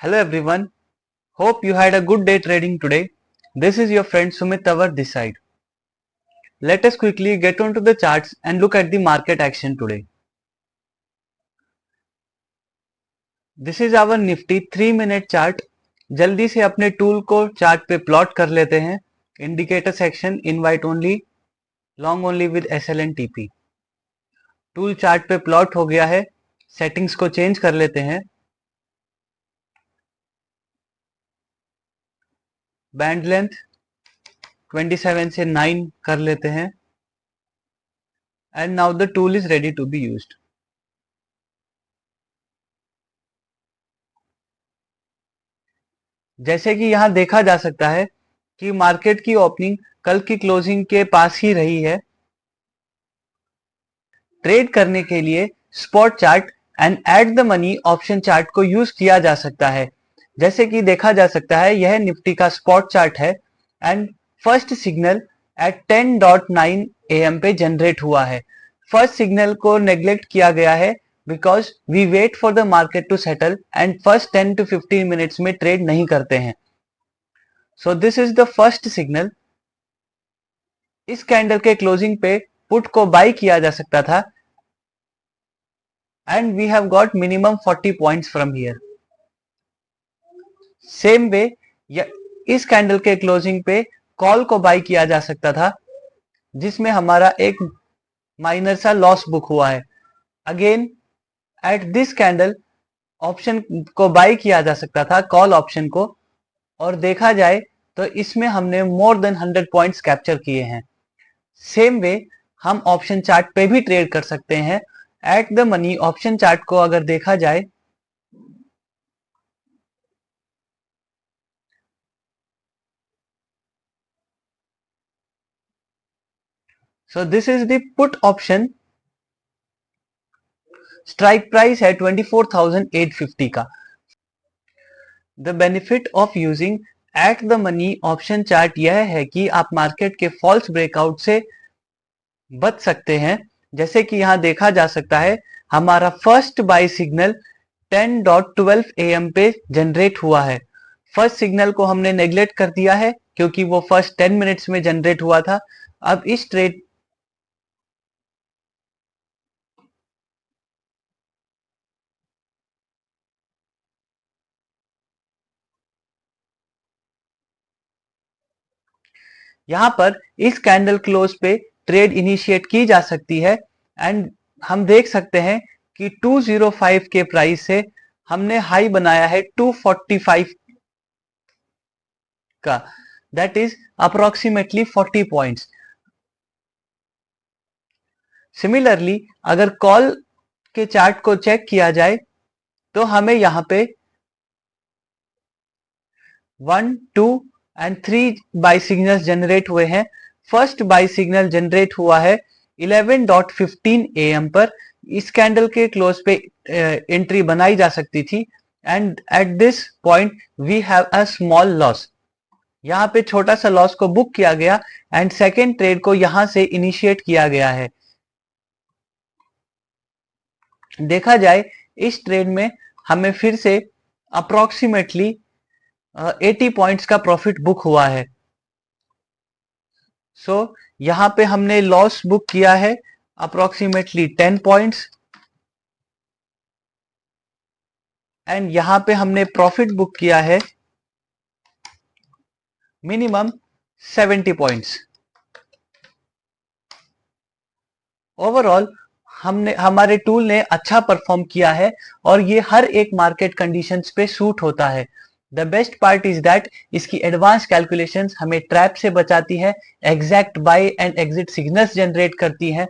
Hello everyone, hope you had a good day trading today. This is your friend Sumit Tawar this side. Let us quickly get onto the charts and look at the market action today. This is our Nifty 3-minute chart. जल्दी से अपने tool को chart पे plot कर लेते हैं. Indicator section invite only, long only with SL and TP. Tool chart पे plot हो गया है. सेटिंग्स को चेंज कर लेते हैं. बैंड लेंथ 27 से 9 कर लेते हैं. And now the tool is ready to be used. जैसे कि यहां देखा जा सकता है कि मार्केट की ओपनिंग कल की क्लोजिंग के पास ही रही है. ट्रेड करने के लिए spot chart and at the money option chart को यूज किया जा सकता है. जैसे कि देखा जा सकता है यह निफ्टी का स्पॉट चार्ट है and first signal at 10:09 AM पे जनरेट हुआ है. फर्स्ट सिग्नल को नेग्लेक्ट किया गया है because we wait for the market to settle and first 10 to 15 minutes में ट्रेड नहीं करते हैं. So this is the first signal. इस कैंडल के क्लोजिंग पे पुट को बाई किया जा सकता था and we have got minimum 40 points from here. Same way इस कैंडल के क्लोजिंग पे कॉल को बाई किया जा सकता था जिसमें हमारा एक माइनर सा लॉस बुक हुआ है. Again at this candle option को बाई किया जा सकता था, कॉल ऑप्शन को, और देखा जाए तो इसमें हमने मोर देन 100 पॉइंट्स कैप्चर किए हैं. सेम वे हम ऑप्शन चार्ट पे भी ट्रेड कर सकते हैं. At the money option chart को अगर देखा जाए so this is the put option. Strike price है 24,850 का. The benefit of using at the money option chart यह है कि आप मार्केट के फॉल्स ब्रेकआउट से बच सकते हैं. जैसे कि यहां देखा जा सकता है हमारा फर्स्ट बाय सिग्नल 10:12 AM पे जनरेट हुआ है. फर्स्ट सिग्नल को हमने नेग्लेक्ट कर दिया है क्योंकि वो फर्स्ट 10 मिनट्स में जनरेट हुआ था. अब इस ट्रेड यहां पर इस कैंडल क्लोज पे ट्रेड इनिशिएट की जा सकती है एंड हम देख सकते हैं कि 205 के प्राइस से हमने हाई बनाया है 245 का. That is approximately 40 points. Similarly अगर कॉल के चार्ट को चेक किया जाए तो हमें यहां पे 1, 2 एंड 3 बाय सिग्नल्स जनरेट हुए हैं. फर्स्ट बाय सिग्नल जनरेट हुआ है 11:15 AM पर. इस कैंडल के क्लोज पे एंट्री बनाई जा सकती थी and at this point we have a small loss. यहां पे छोटा सा लॉस को बुक किया गया एंड सेकेंड ट्रेड को यहां से इनिशिएट किया गया है. देखा जाए इस ट्रेड में हमें फिर से अप्रोक्सीमेटली 80 पॉइंट्स का प्रॉफिट बुक हुआ है. सो यहां पे हमने लॉस बुक किया है अप्रोक्सीमेटली 10 पॉइंट्स एंड यहां पे हमने प्रॉफिट बुक किया है मिनिमम 70 पॉइंट्स. ओवरऑल हमारे टूल ने अच्छा परफॉर्म किया है और ये हर एक मार्केट कंडीशंस पे सूट होता है. The best part is that इसकी एडवांस कैलकुलेशंस हमें ट्रैप से बचाती है, exact buy and exit signals generate करती है.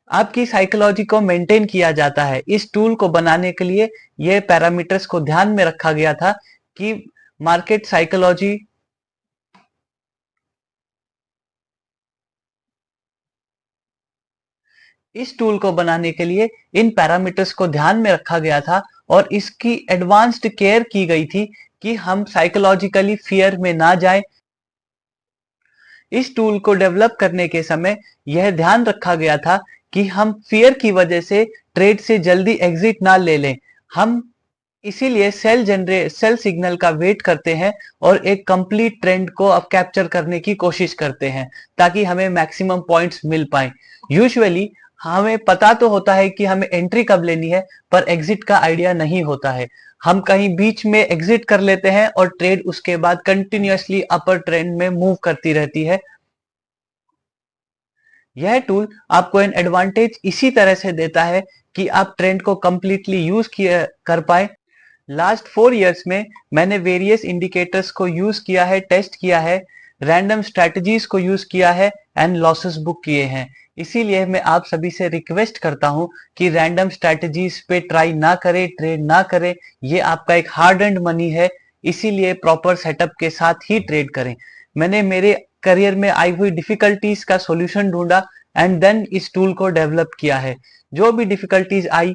आपकी साइकोलॉजी को मेंटेन किया जाता है. इस टूल को बनाने के लिए ये पैरामीटर्स को ध्यान में रखा गया था कि मार्केट साइकोलॉजी इस टूल को बनाने के लिए इन पैरामीटर्स को ध्यान में रखा गया था और इसकी एडवांस्ड केयर की गई थी कि हम साइकोलॉजिकली फियर में ना जाएं. इस टूल को डेवलप करने के समय यह ध्यान रखा गया था कि हम फियर की वजह से ट्रेड से जल्दी एग्जिट ना ले लें. हम इसीलिए सेल सिग्नल का वेट करते हैं और एक कंप्लीट ट्रेंड को अब कैप्चर करने की कोशिश करते हैं ताकि हमें मैक्सिमम पॉइंट्स मिल पाए। यूजुअली हमें पता तो होता है कि हमें एंट्री कब लेनी है, पर एग्जिट का आइडिया नहीं होता है। हम कहीं बीच में एग्जिट कर लेते हैं और ट्रेड उसके बाद कंटिन्यूअसली अपर ट्रेंड में मूव करती रहती है। यह टूल आपको एन एडवांटेज इसी तरह से देता है कि आप ट्रेंड को कंप्लीटली यूज कर पाए। लास्ट 4 इयर्स में मैंने वेरियस इंडिकेटर्स को यूज किया है, टेस्ट किया है, रैंडम स्ट्रेटजीज को यूज किया है एंड लॉसेस बुक किए हैं। इसीलिए मैं आप सभी से रिक्वेस्ट करता हूं कि रैंडम स्ट्रेटजीज पे ट्राई ना करें, ट्रेड ना करें। ये आपका एक हार्ड एंड मनी है, इसीलिए प्रॉपर सेटअप के साथ ही ट्रेड करें। मैंने मेरे करियर में आई हुई डिफिकल्टीज का सॉल्यूशन ढूंढा एंड देन इस टूल को डेवलप किया है। जो भी डिफिकल्टीज आई,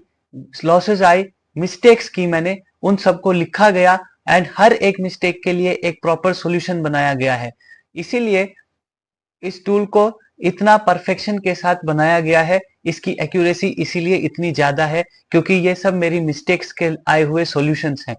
लॉसेस आए, मिस्टेक्स की मैंने, उन सबको लिखा गया एंड हर एक मिस्टेक के लिए एक प्रॉपर सॉल्यूशन बनाया गया है। इसीलिए इस टूल को इतना परफेक्शन के साथ बनाया गया है, इसकी एक्यूरेसी इसीलिए इतनी ज्यादा है क्योंकि ये सब मेरी मिस्टेक्स के आए हुए सॉल्यूशंस हैं।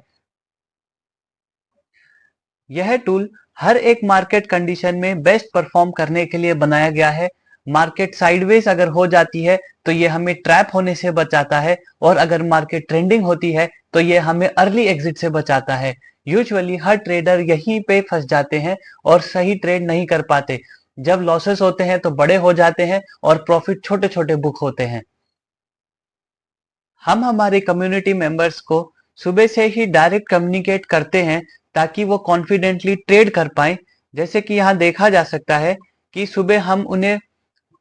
यह टूल हर एक मार्केट कंडीशन में बेस्ट परफॉर्म करने के लिए बनाया गया है। मार्केट साइडवेज अगर हो जाती है तो ये हमें ट्रैप होने से बचाता है, और अगर मार्केट ट्रेंडिंग होती है तो ये हमें अर्ली एग्जिट से बचाता है। यूजुअली हर ट्रेडर यहीं पे फंस जाते हैं और सही ट्रेड नहीं कर पाते। जब लॉसेस होते हैं तो बड़े हो जाते हैं और प्रॉफिट छोटे छोटे बुक होते हैं। हम हमारे कम्युनिटी मेंबर्स को सुबह से ही डायरेक्ट कम्युनिकेट करते हैं ताकि वो कॉन्फिडेंटली ट्रेड कर पाए। जैसे कि यहाँ देखा जा सकता है कि सुबह हम उन्हें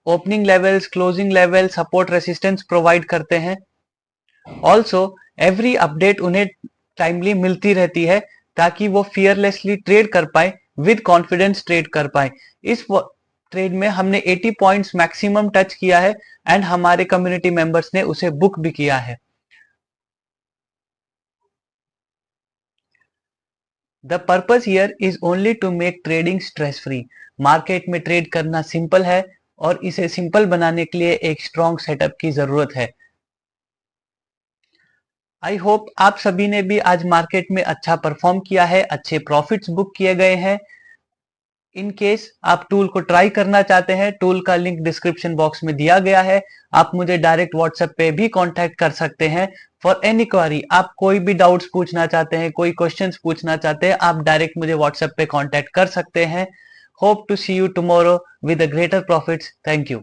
opening levels, closing level, support, resistance provide करते हैं। ऑल्सो एवरी अपडेट उन्हें टाइमली मिलती रहती है ताकि वो फियरलेसली ट्रेड कर पाए, विद कॉन्फिडेंस ट्रेड कर पाए। इस ट्रेड में हमने 80 पॉइंट्स मैक्सिमम टच किया है एंड हमारे कम्युनिटी मेंबर्स ने उसे बुक भी किया है। The purpose here is only to make trading stress free. Market में ट्रेड करना सिंपल है और इसे सिंपल बनाने के लिए एक स्ट्रॉन्ग सेटअप की जरूरत है। आई होप आप सभी ने भी आज मार्केट में अच्छा परफॉर्म किया है, अच्छे प्रॉफिट्स बुक किए गए हैं। इन केस आप टूल को ट्राई करना चाहते हैं, टूल का लिंक डिस्क्रिप्शन बॉक्स में दिया गया है। आप मुझे डायरेक्ट व्हाट्सएप पे भी कांटेक्ट कर सकते हैं फॉर एनी क्वेरी। आप कोई भी डाउट्स पूछना चाहते हैं, कोई क्वेश्चंस पूछना चाहते हैं, आप डायरेक्ट मुझे व्हाट्सएप पे कांटेक्ट कर सकते हैं। Hope to see you tomorrow with a greater profits. Thank you.